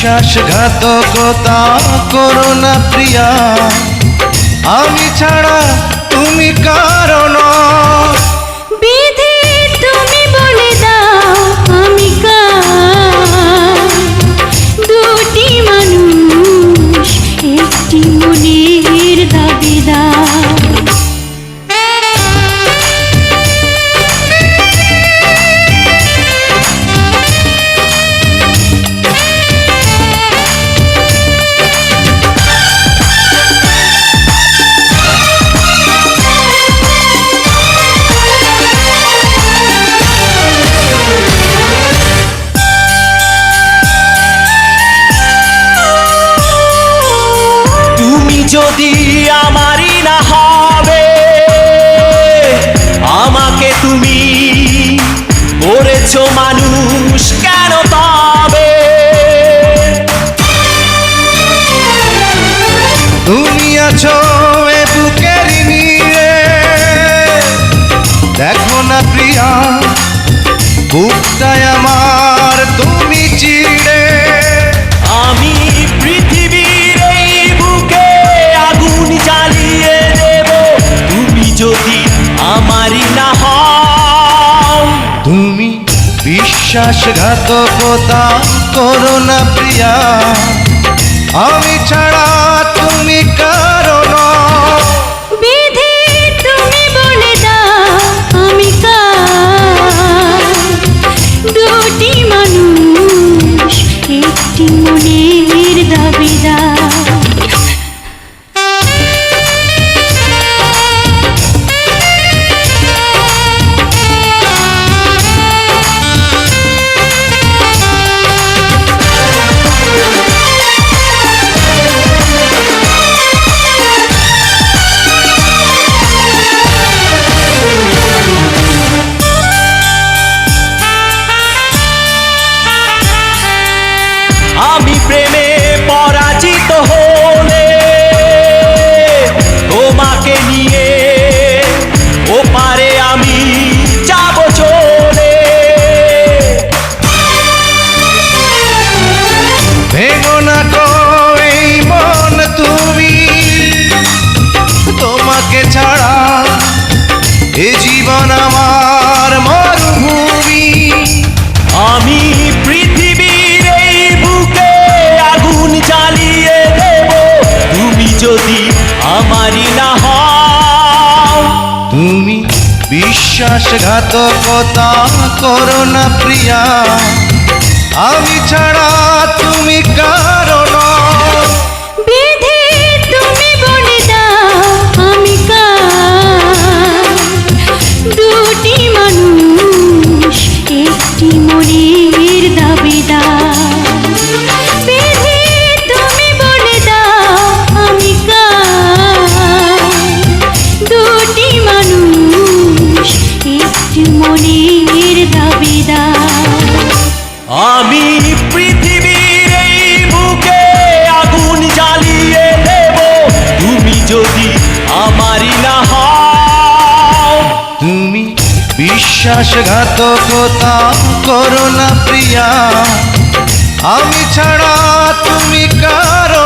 বিশ্বাসঘাতকতা করো না প্রিয়া, আমি ছাড়া তুমি কারণ। বিধি তুমি বলে দাও আমি কার, দুটি মানুষ একটি মনের দাবিদার। যদি আমারই না হবে, আমাকে তুমি করেছো মানুষ কেন তবে? তুমি আছো এ বুকের নিয়ে, দেখো না প্রিয়া বুকটায় আমার তুমি চিড়ে। আমি পৃথিবীর এই বুকে আগুন জ্বালিয়ে দেব, তুমি যদি আমারই না হও। তুমি বিশ্বাসঘাতকতা করো না প্রিয়া, আমি ছাড়া তুমি কারণ। বিধি তুমি বলে দাও আমি কার, দুটি মানুষ একটি মনের দাবিদার। আমি প্রেমে পরাজিত হলে তোমাকে নিয়ে ওপারে আমি যাব চলে। ভেঙো না গো এই মন তুমি, তোমাকে ছাড়া এ জীবন আমার মরুভূমি। আমি পৃথিবীর এই বুকে আগুন জ্বালিয়ে দেব, তুমি যদি আমারই না হও। তুমি বিশ্বাসঘাতকতা করো না প্রিয়া, আমি ছাড়া তুমি কারণ। বিধি তুমি বলে দাও আমি কার, দুটি মানুষ একটি মনের দাবিদার। বিধি তুমি বলে দাও আমি কার, দুটি মানুষ একটি মনের দাবিদার। আমি পৃথিবীর এই বুকে আগুন জ্বালিয়ে দেব, তুমি যদি আমারই না হও। তুমি বিশ্বাসঘাতকতা করো না প্রিয়া, আমি ছাড়া তুমি কারণ।